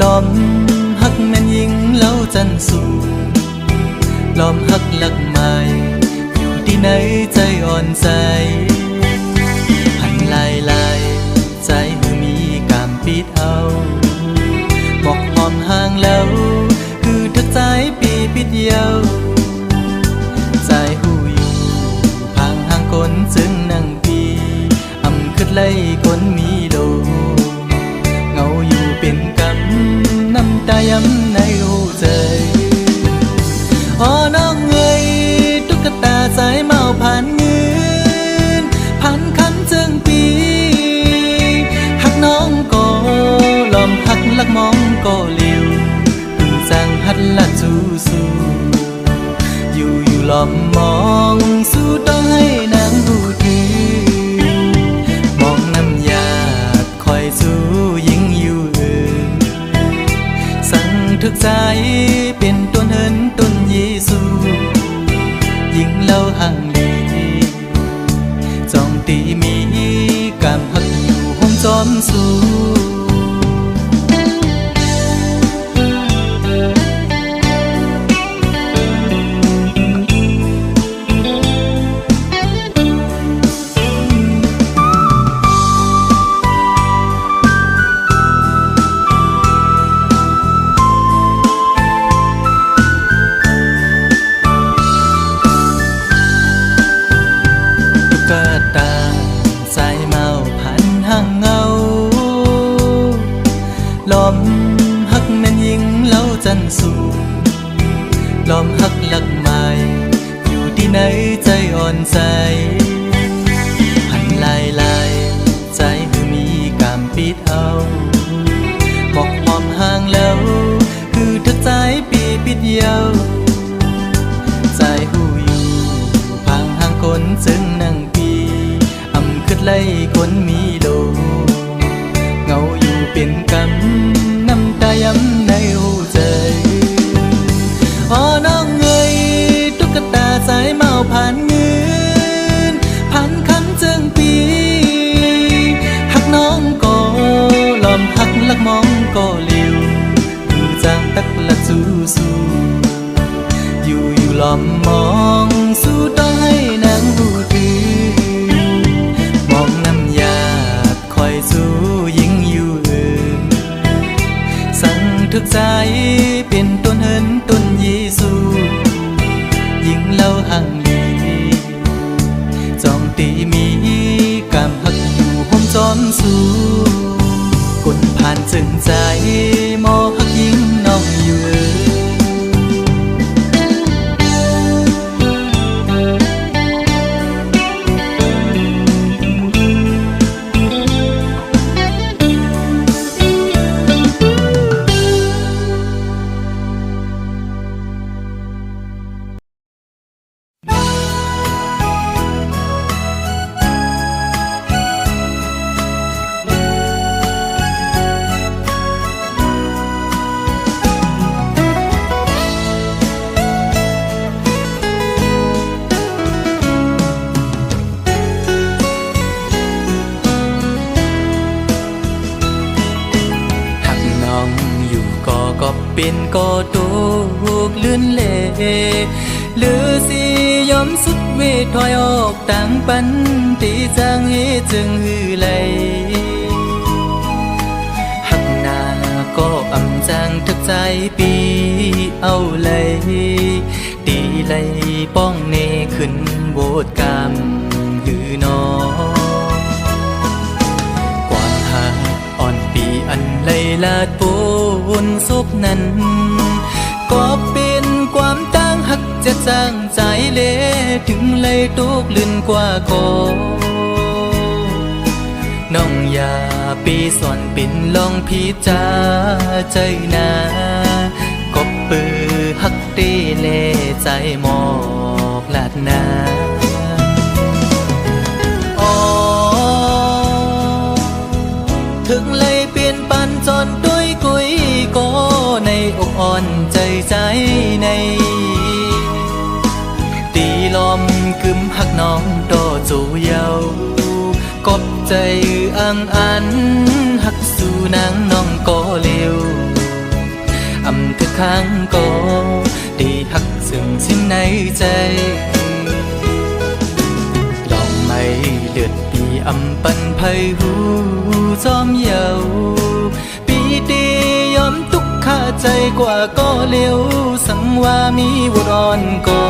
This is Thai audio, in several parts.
ลอมฮักแม่นยิงเล้าจันสูลอมฮักลักใหม่อยู่ที่ไหนใจอ่อนใจหันลายลายใจมือมีกามปิดเอาบอกหอมห่างแล้วคือทักใจปีปิดเยาใจหูอยู่พังห่างคนจึงนั่งปีอำคืดไล่คนมีโลเงาอยู่เป็นกำน้ำตาย้ำในหูใจอ๋อน้องเอ๋ยตุ๊กตาสายเมาผ่านเงินผ่านคำจึงปีหักน้องก็ลอมหักลักมองก็เลี้ยวพึ่งสั่งหัดละจูสู้อยู่ลอมมองสู้ต้องให้นางหูถือมองน้ำยาคอยสู้ยิ่งอยู่สั่งทึกใจเป็นต้นเหินต้นเยซูยิ่งเล่าห่างลีจ้องตีมีกามหักอยู่ห้องจอมสู้ตาสายเมาผ่านห่างเงาลอมฮักแม่นยิงเล้าจันสูลอมฮักลักใหม่อยู่ที่ไหนใจอ่อนใจหันลายลายใจคือมีกามปิดเอาบอกหอมห่างแล้วคือทักใจปีปิดเยาใจหูอยู่พังห่างคนจึงนั่งคืดไล่คนมีโลเงาอยู่เป็นกำน้ำตาย้ำในหูใจอ๋อน้องเอ๋ยตุ๊กตาสายเมาผ่านเงินผ่านคำจึงปีหักน้องก็ลอมหักลักมองก็เลี้ยวคือจางตักละสู้สู้อยู่ลอมมองสู้ต้องให้นางหูถือมองน้ำยาคอยสู้ยิ่งอยู่สั่งทึกใจเป็นต้นเหินต้นเยซูยิ่งเล่าห่างลีจ้องตีมีกามหักอยู่ห้องจอมสู้กดผ่านจึงใจมอหักยิ่งน้องอยู่เป็นก็ตกเลื่อนเล่หรือสิยอมสุดเวทถอยออกต่างปันตีจางเหจึงหือไหลหักหน้าก็อำจางทึกใจปีเอาเลยตีไหลป้องเนขึ้นโบดกามหือนอความหักอ่อนปีอันไหลลาดปูนสุขนั้นก็เป็นความตั้งหักจะจางใจเละถึงเลยตุกลื่นกว่าก็น้องอย่าปีสอนเป็นลองพิจาใจนาก็ปือหักตีเล่ใจหมอกลาดนาถึงเลยเปลี่ยนปันจนด้วยกุยก็ในอกอ่อนใจใจในตีลมกึมหักน้องโตจูเยากบใจอังอันหักสู่นางน้องก็เร็ว ข้างก็ได้หักซึ่งสิ้นในใจดอกไม้เลือดปีอำปันไพหูจอมเยาปีดียอมทุกข้าใจกว่าก็เลี้ยวสังว่ามีวุรอนก็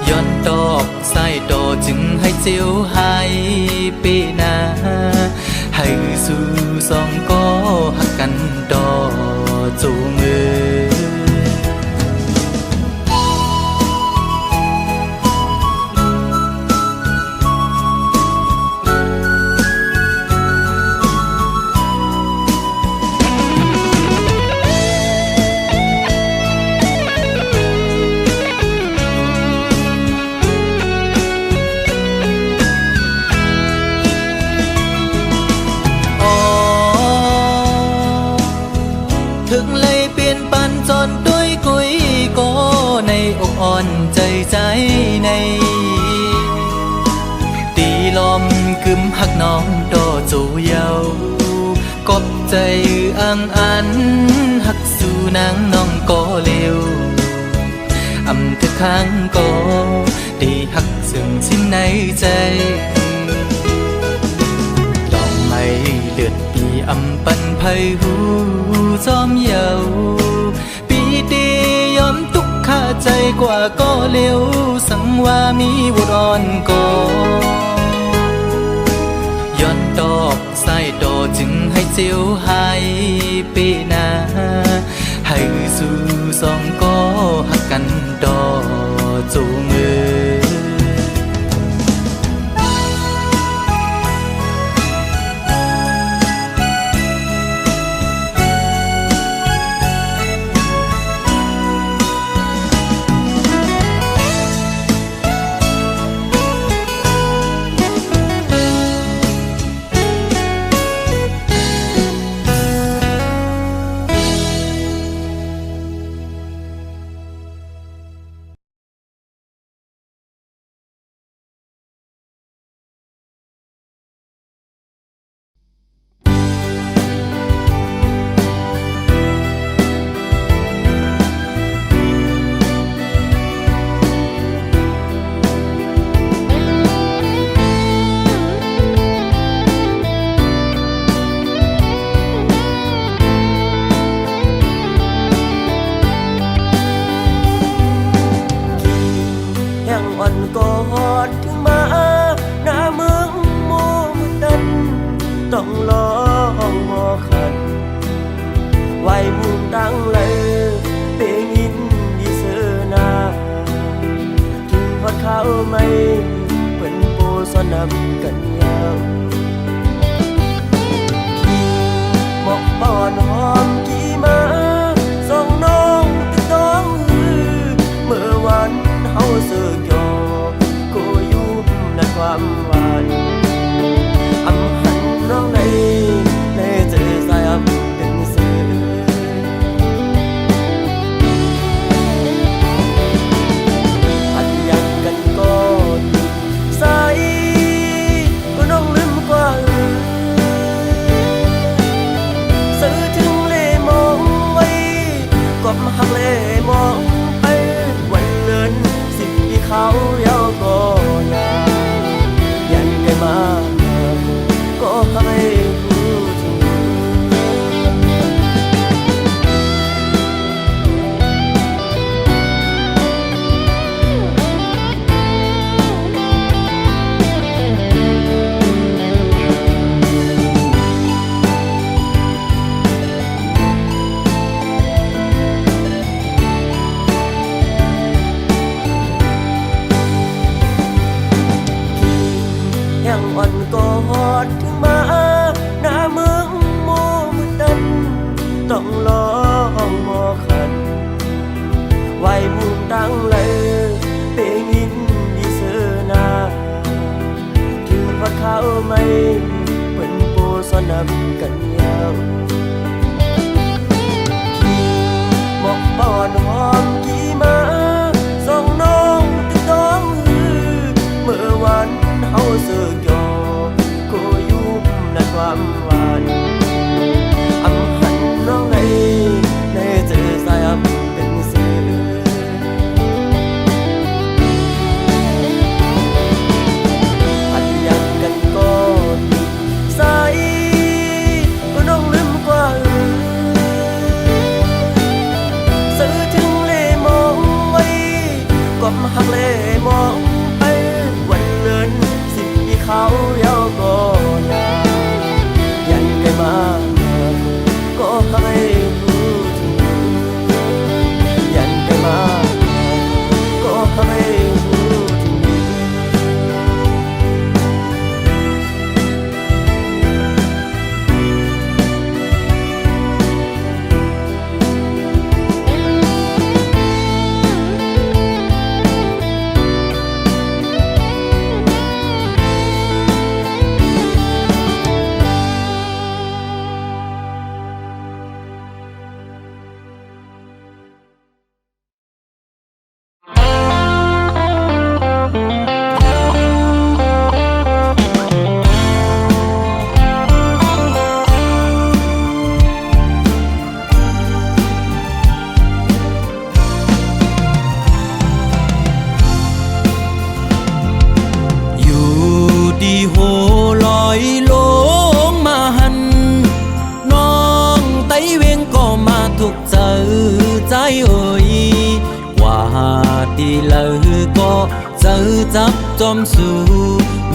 ย้อนดอกสายดอจึงให้เจียวหายปีนาให้สู่สองก็หักกันดอจูมือถึงเลยเปลี่ยนปันจนด้วยกุยก็ในอกอ่อนใจใจในตีลมกึมหักน้องดอจูเยากบใจอังอันหักสู่นางน้องก็เร็วอำเธอข้างก็ได้หักซึ่งสิ้นในใจดอกไม้เลือดปีอำปันไพหูจอมเยาปีดียอมทุกข้าใจกว่าก็เลี้ยวสังว่ามีวุรอนก็ย้อนดอกสายดอจึงให้เจียวหายปีนาให้สู่สองก็หักกันดอจูมือกอดถึงมาหน้าเมืองโมมันดันต้องลองมอขันไว้มุมตั้งเลยเปยินดีเสนาถึงพอดข้าวไม่เป็นโปสนำกันยาวหมอกบอนหอมกี่มาส่องน้องติดต้องเมื่อวันเฮาเสือกความหวานอำหันน้องในเจอสายอำเป็นสื่ออันยักกันก็สายก็น้องลืมกว่าสื่อถึงเล่มองไว้กบหักเล่มองไปวันเดินสิบปีเขาเยาวก็ยามาก็ให้รู้ถึงยังอ่อนกอดถึงมาหน้าเมืองโมมันดันต้องลองมอขันไว้มุมตั้งเลยเปยินดีเสนาถึงพอดข้าวไม่เป็นโปสนำกันยาวหมอกบอนหอมกี่มาส่องน้องติดต้องเมื่อวันเฮาเสือกยอก็อยู่ใน เขาเยาก็ยายันได้มาก็ให้รู้ถึงยันได้มาก็ให้รู้ถึงดีโหลอยลงมาหันน้องไต้เวงก็มาถูกเจอใจเอ่ยว่าดีเลยก็เจอจับจอมสู่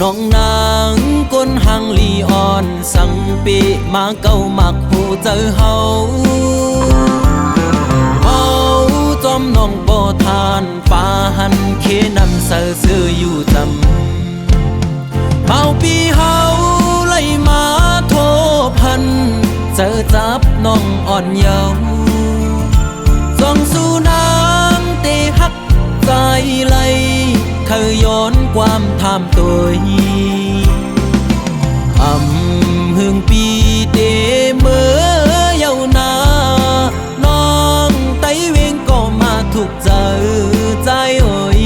น้องนางก้นหังลีอ่อนสังปีมาเก้ามักหูเจอเฮาจอมน้องบ่ทานป่าหันเคนำเสือซื้ออยู่จำเมาปีเฮาไล่มาโทพันเจอจับน้องอ่อนเยาว์ส่องสู่น้ำเตหักใจไหลเคยย้อนความทำตัวหึงปีเตเมื่อเยาว์นาน้องไต้เวงก็มาถูกเจอใจเอ่ย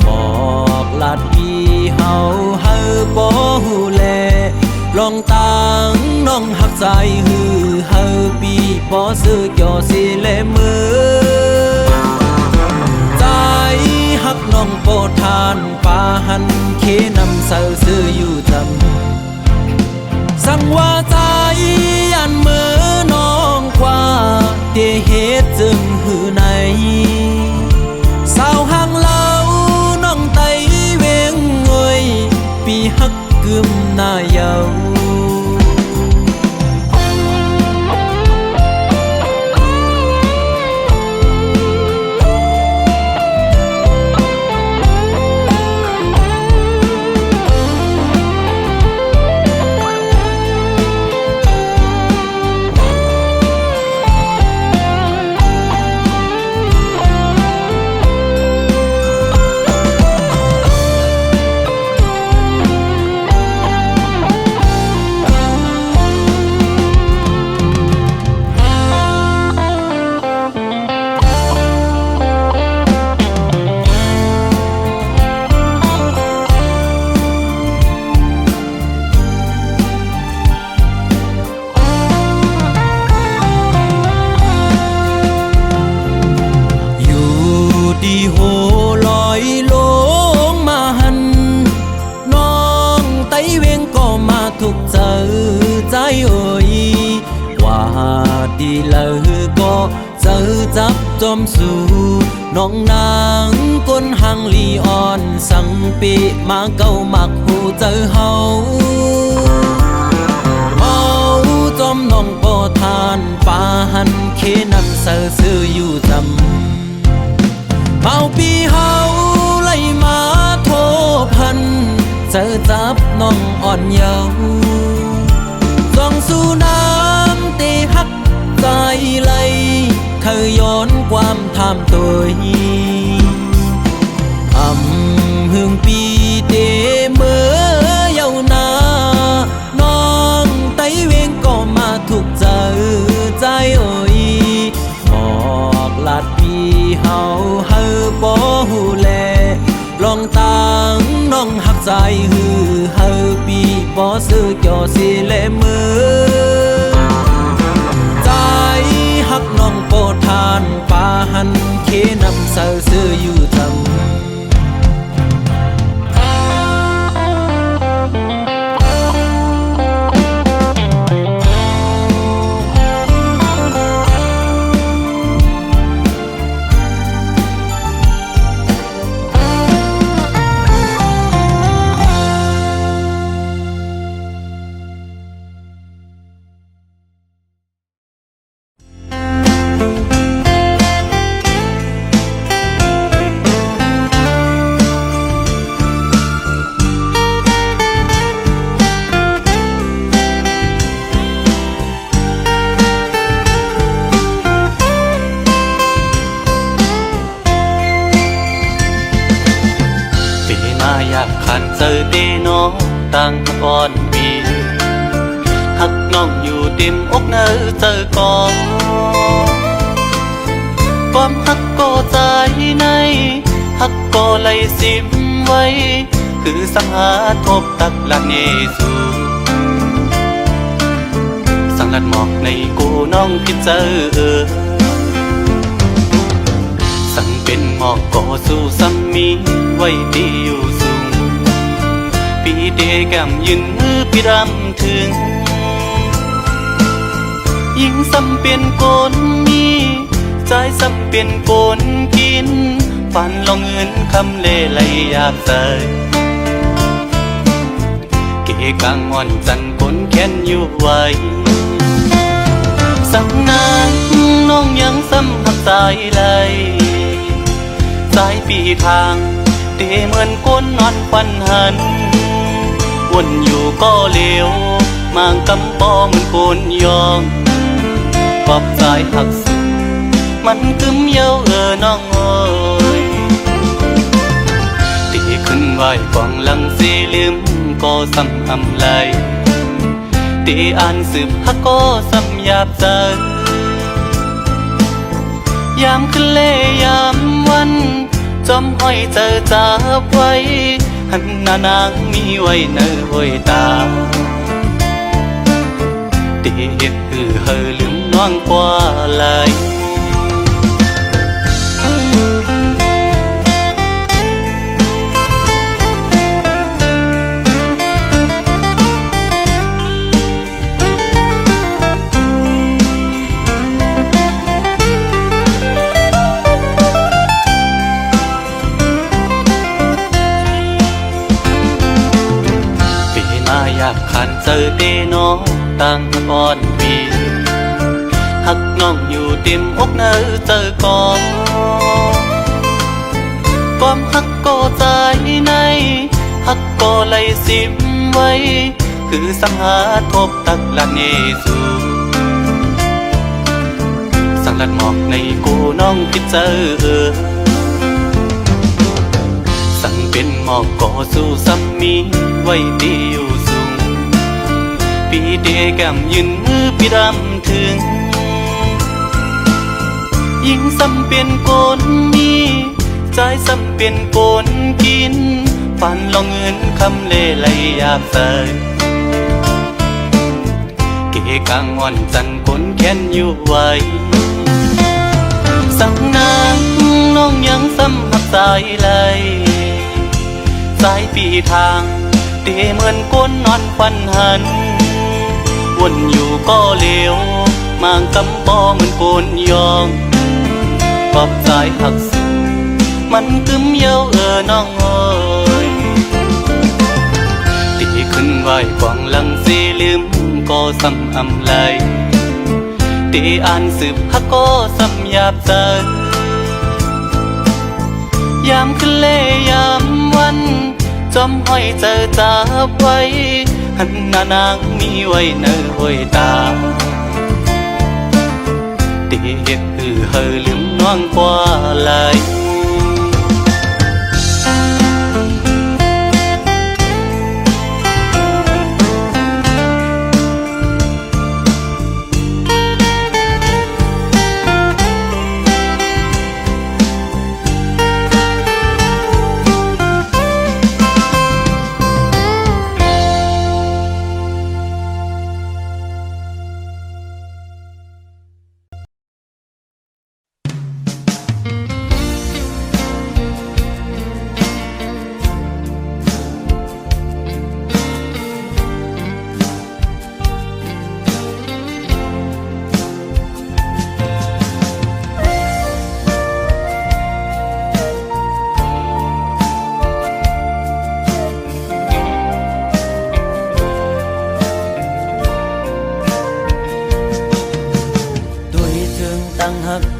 บอกลาดปีเฮาบ่ฮู้แลลองตังน้องหักใจฮือเฮาปีบ่ซื้อเกี่ยวสิแลมือใจหักน้องโปทานป่าหันเคนำเสือซื้ออยู่จำสั่งว่าใจอันมือน้องกว่าเตเหตุจึงหือในสาวหังเล่าน้องไต้เวงเอ่ยปีฮักกึมหน้าเยาว์ดีโหลอยลงมาหันน้องไต้เวงก็มาถูกเจอใจเอ่ยว่าดีเลยก็เจอจับจอมสู่น้องนางก้นหังลีอ่อนสังปีมาเก้ามักหูเจอเฮาจอมน้องบ่ทานป่าหันเคนำเสือซื้ออยู่จำเมาปีเฮาไล่มาโทพันเจอจับน้องอ่อนเยาว์ส่องสู่น้ำเตหักใจไหลเคยย้อนความทำตัวหึงปีเตเมื่อเยาว์นาน้องไต้เวงก็มาถูกเจอใจเอ่ยบอกลาดปีเฮาบ่ฮู้แลลองตังน้องหักใจฮือเฮาปีบ่ซื้อเกี่ยวสิแลมือใจหักน้องโปทานป่าหันเคนำเสือซื้ออยู่จำ นเจอเตน้องต่างก่อนปีหักน้องอยู่เต็มอกเนอเจอก่อนความหักก็ใจในหักก็ไหลสิมไว้คือสังหาทบตักลักเนสูสังลัดหมอกในกูน้องพิดเจอสั่งเป็นหมอกก็สู้ซ้ำมีไว้ดีอยู่สูงปีเดแก้มยืนมือพี่รำถึงยิ่งซ้ำเป็นโกนมีใจซ้ำเป็นโกนกินฝันลองเงินคำเล่ไหลอยากใส่เกกางอ่อนจันคนแค้นอยู่ไว้สังนานน้องยังซ้ำหักสายไหลสายปีทางเตเหมือนก้นนอนฟันหันวนอยู่ก็เลวมางกำปอเหมือนโกนยองปอบสายหักสุดมันกึมเย้าน้องเอ้ยตีขึ้นไหวกองหลังสีลืมก็ซ้ำอำไหลตีอ่านสืบฮักก็ซ้ำหยาบใจยามขึ้นเล่ยามวันจอมห้อยเจอจับไว้หันหน้านางมีไว้เนอห้อยตาตีเฮ็ดเฮอลืมน้องกว่าไหลอยากขันเจอเตน้องต่างก่อนปีหักน้องอยู่เต็มอกเนอเจอก่อนความหักก็ใจในหักก็ไหลสิมไว้คือสังหาทบตักลักเนสูสังลัดหมอกในกูน้องพิดเจอสั่งเป็นหมอกก็สู้ซ้ำมีไว้ดีอยู่สูงปีเดแก้มยืนมือพี่รำถึงยิ่งซ้ำเป็นโกนมีใจซ้ำเป็นโกนกินฝันลองเงินคำเล่ไหลอยากใส่เกกางอ่อนจันคนแค้นอยู่ไว้สั่งนางน้องยังซ้ำหักสายไหลสายปีทางเตเหมือนก้นนอนฟันหันวนอยู่ก็เลวมางกำปอเหมือนโกนยองปอบสายหักสุดมันกึมเย้าน้องเอ้ยตีขึ้นไหวกองหลังสีลืมก็ซ้ำอำไหลตีอ่านสืบฮักก็ซ้ำหยาบใจยามขึ้นเล่ยามวันจอมห้อยเจอจับไว้หันหน้านางมีไว้เนอห้อยตาตีเฮ็ดเฮอลืมน้องกว่าไหล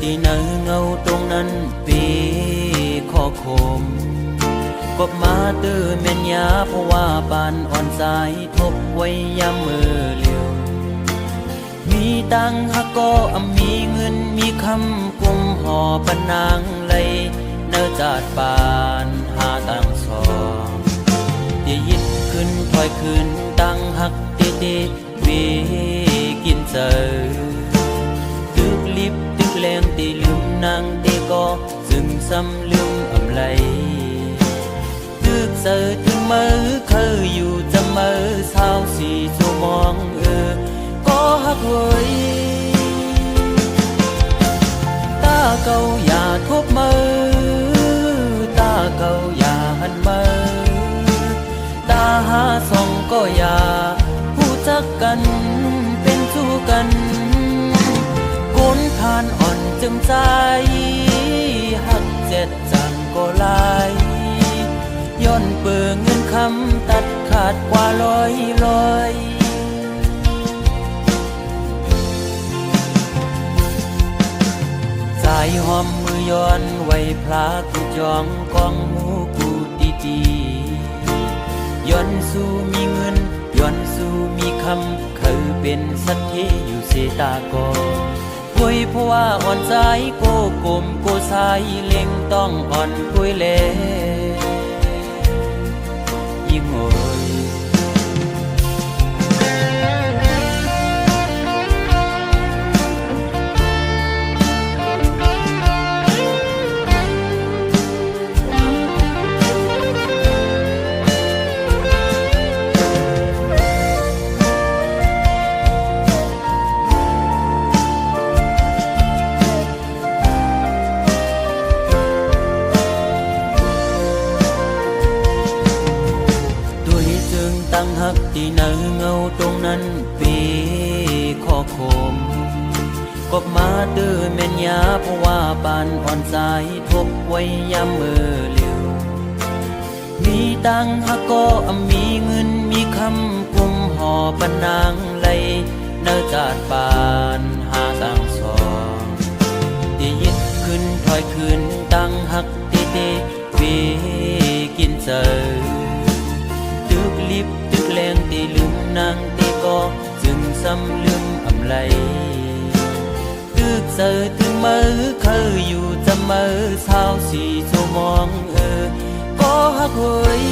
ที่ไหนเงาตรงนั้นปีขอคมกบมาตื้อเม่นยาเพราะว่าปานอ่อนสายทบไว้ยามมือเลียวมีตังฮักก็มีเงินมีคำกุมห่อปนางไหลเนื้อจาดปานหาตังสอง อยคืนตั้งหักเตเตเวกินเจอตึกลิบตึกแรงตีลืมนางเตก็ซึ่งซ้ำลืมอำไลตึกเจอถึงมือเคยอยู่จะมือเศร้าสีชั่วมองก็หักเว้ยตาเก่าอย่าทบมือตาเก่าอย่าหันมือตาหาส่องก็อย่าผู้จักกันเป็นสู้กันก้นทานอ่อนจึงใจหักเจ็ดจังก็ลายย้อนเปิงเงินคำตัดขาดกว่าลอยสายหอมมือย้อนไว้พลากูจองกองหมูกูดีย้อนสู้มีเงินย้อนสู้มีคำเคยเป็นสัตย์ที่อยู่เสตากอคุยเพราะว่าอ่อนใจโกกลมโกสายเล็งต้องอ่อนคุยเลยิ่งโอยตั้งหักที่เนื้อเงาตรงนั้นปีขอคมกบมาเดือแม่นยาเพราะว่าปานอ่อนสายทบไว้ยามมือเลี้ยวมีตังหักก็มีเงินมีคำกุมห่อปนางไหลเนื้อจาดปานหาต่างสองที่ยึดขึ้นถอยขึ้นตั้งหักเตเตเวกินเจอตึกลิบตึกแรงตีลืมนางตีก็จึงซ้ำลืมอำไลตึกเจอถึงมือเคยอยู่จะมือเศร้าสีชั่วมองก็หักเว้ย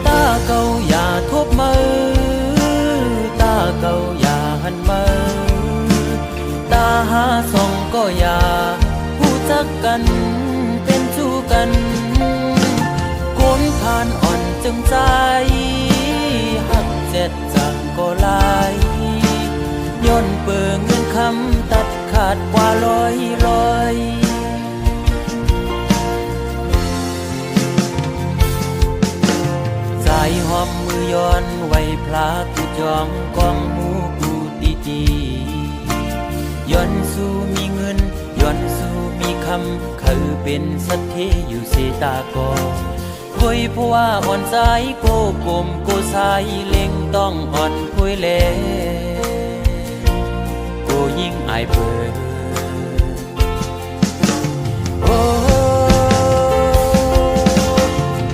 ตาเก่าอย่าทบมือตาเก่าอย่าหันมือตาหาส่องก็อย่าผู้จักกันเป็นสู้กันก้นทานอ่อนจึงใจหักเจ็ดจังก็ลายย้อนเปิงเงินคำตัดขาดกว่าลอยสายหอมมือย้อนไว้พลากูจองกองหมูกูดีย้อนสู้มีเงินย้อนสู้มีคำเคยเป็นสัตย์ที่อยู่เสตากอคุยเพราะว่าอ่อนใจโกกลมโกสายเล็งต้องอ่อนคุยเลโกยิ่งอายเปิดโอ้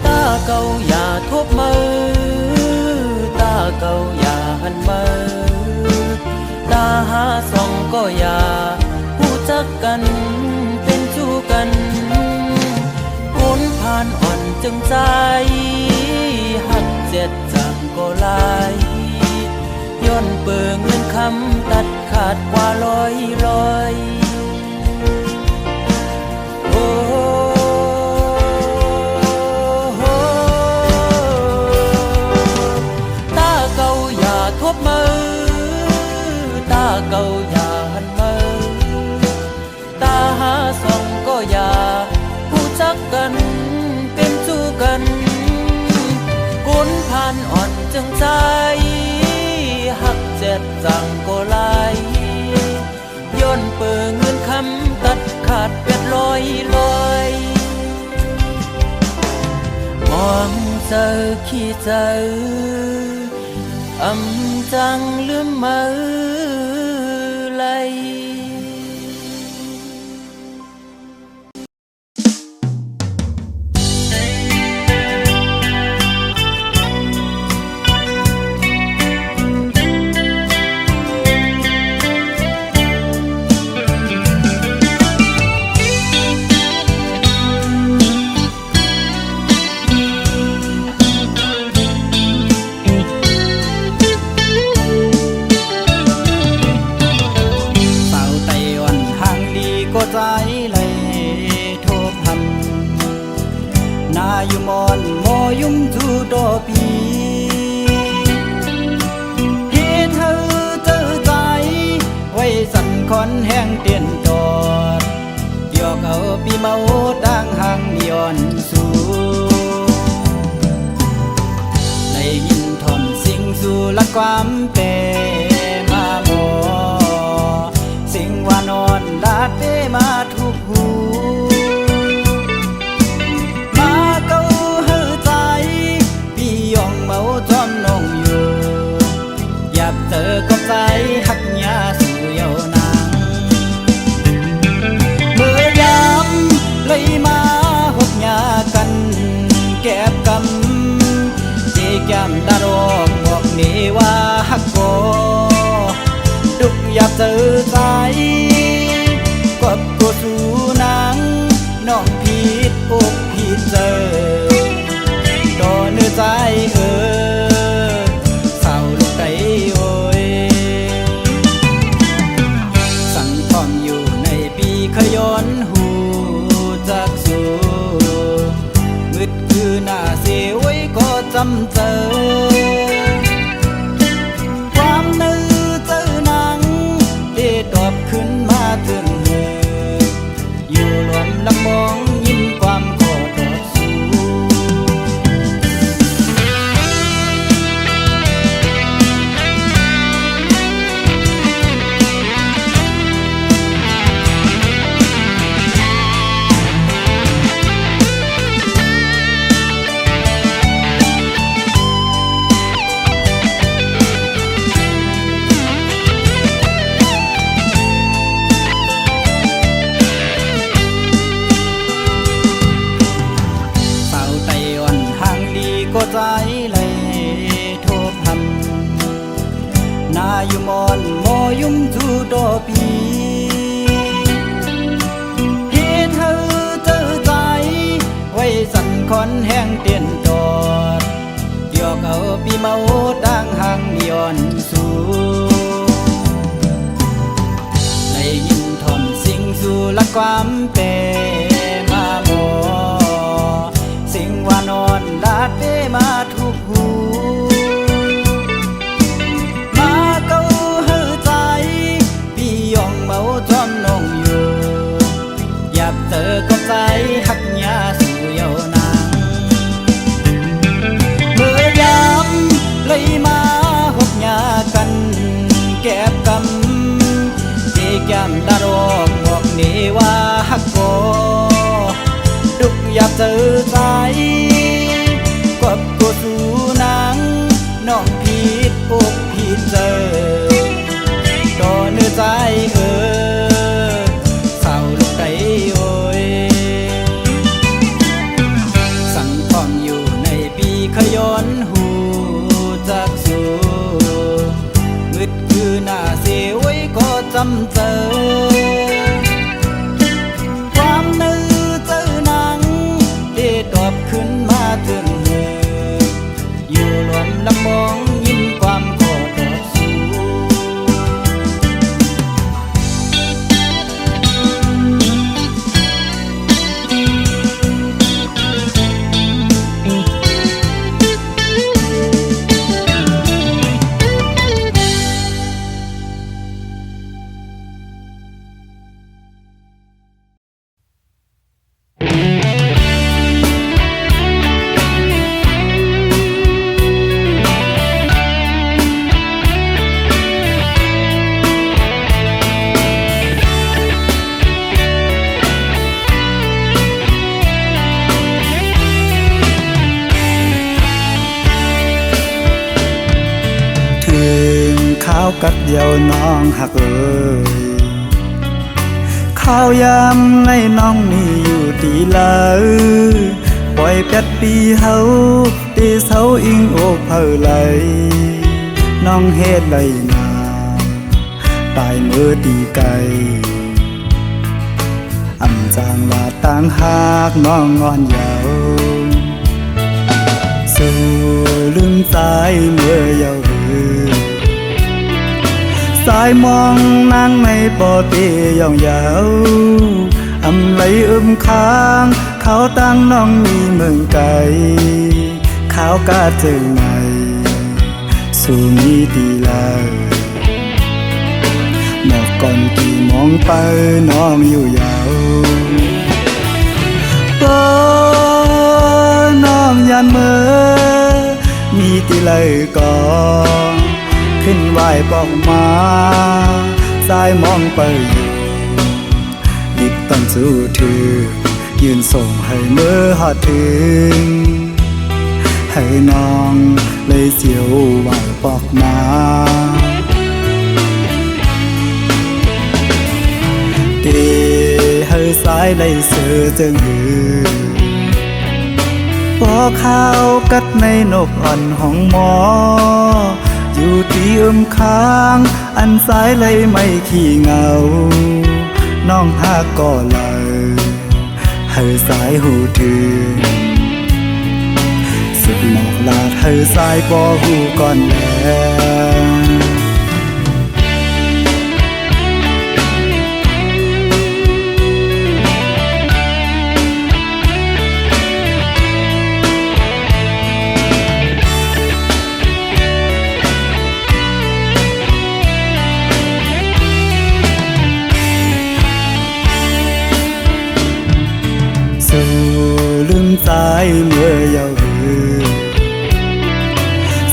ตาเก่าอย่าทบมือตาเก่าอย่าหันมือตาหาส่องก็อย่าผู้จักกันเป็นสู้กันก้นผ่านอ่อนจึงใจหักเจ็ดจังก็ลายย้อนเปิงเงินคำตัดขาดกว่าลอยโอ้ตาเก่าอย่าทบมือตาเก่าอย่าหันมือตาหาส่องก็อย่าผู้จักกันเป็นสู้กันก้นผ่านอ่อนจึงใจหักเจ็ดจังก็ลายย้อนเปิงเงินคำตัดขาดเป็ดลอยมองเจอขี้เจอจังลืมมือไหล เ ปีเฮ็ดให้เจอใจไว้สั่นคอนแห้งเตียนตอดเกี่ยวเอาปีเมาดังห่างย้อนสู่ได้ยินทอมสิ่งสู่ละความเป็นมาหมอสิ่งว่านอนลาดเปมาทุกหูมาเก้าเฮือใจพี่ยองเมาจอมนองอยู่อยากเจอกับใจหักยาสู่เยาวนางเมื่อยามเลยมาหกยากันแก็บกำเจแก้มดารองบอกนี่ว่าหักก็ดุกอยากเจอใจกบกูสู่นางน้องผิดอกผิดเจอต่อเนื้อใจเศร้าลูกไตโอยสั่งพร้อมอยู่ในปีขย้อนหูจากสู่มืดคือหน้าเสียไว้ก็จำเจอความนึกเจอหนังได้ตอบขึ้นมาถึงอยู่รวมลำมองยิ้มความขอตอบสู่ก็ใจเลยโทบหันนาอยู่มอนมอยุ่มจูดอปีเฮ็ดให้เจอใจไว้สั่นคอนแห้งเตียนตอดเกี่ยวเอาปีเมาดังห่างย้อนสู่ได้ยินทอมสิ่งสู่ละความเป็นมาหมอสิ่งว่านอนลาดเปมาทุกหูมาเก้าเฮือใจพี่ยองเมาจอมนองอยู่อยากเจอกับใจหักยาสู่เยาวนางเมื่อยามเลยมาหกยากันแก็บกำเจแก้มดารองบอกนี่ว่าหักก็ดุกอยากเจอใจกบกูสู่นางน้องผิดอกผิดเจอต่อเนื้อใจเศร้าลูกไตโอยสั่งพร้อมอยู่ในปีขย้อนหูจากสู่มืดคือหน้าเสียไว้ก็จำเจอความนึกเจอหนังได้ตอบขึ้นมาถึงอยู่รวมลำมองยิ้มความขอตอบสู่ข้าวกัดเดียวน้องหักเอ้ยข้าวยามในน้องนี่อยู่ดีเลยปล่อยเป็ดปีเฮาตีเสาอิงโอกเผอไหลน้องเฮ็ดไรนาตายมือตีไก่อำจางว่าต่างหากน้องงอนยาวสู่ลืมใจเมื่อยาวสายมองนางในปอเตียองยาวอำไหลค้างเขาตั้งน้องมีเมืองไกล ขาวกาจึงไหนสู่มีดีเลยหมอกก่อนกี่มองไปน้องอยู่ยาวน้องยันเมื่อมีตีเลยก่อนขึ้นไหวปอกมาสายมองไปอยู่ดิบต้องสู้ถือยืนส่งให้เมื่อหอดถึงให้น้องเลยเสียวไหวปอกมาเดให้สายเลยเสือจึงหือพอข้าวกัดในนกอ่อนห้องหมออยู่ที่ค้างอันสายเลยไม่ขี้เหงาน้องหากก็เลยให้สายหูถือสุดหมอกลาดให้สายปอหูก่อนแล้วลืมสายเมื่อเยาว์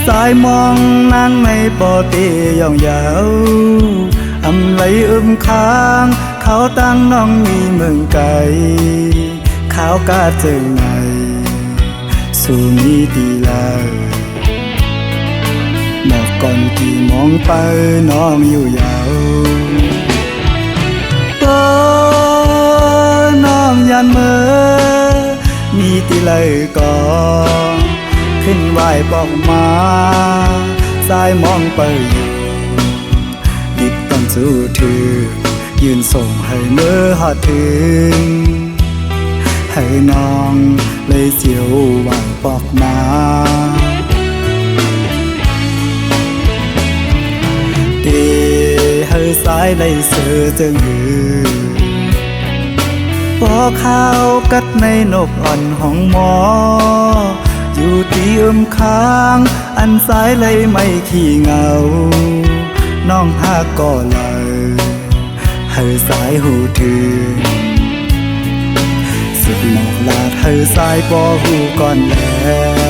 สายมองนางในปอเตย่องยาวอำไหลค้างเขาตั้งน้องมีเมืองไกลขาวกาเจิงในสู่มีดีลาหมอกก่อนกี่มองไปน้องอยู่ยาวน้องยันเมื่อมีตีเลยก่อนขึ้นไหวปอกมาสายมองไปอยู่ดิบต้องสู้ถือยืนส่งให้เมื่อหอดถึงให้น้องเลยเสียวไหวปอกมาเดให้สายเลยเสือจึงหือพอข้าวกัดในนกอ่อนห้องหมออยู่ที่ค้างอันสายเลยไม่ขี้เหงาน้องหากก็เลยให้สายหูถือสุดหมอกลาดให้สายปอหูก่อนแล้ว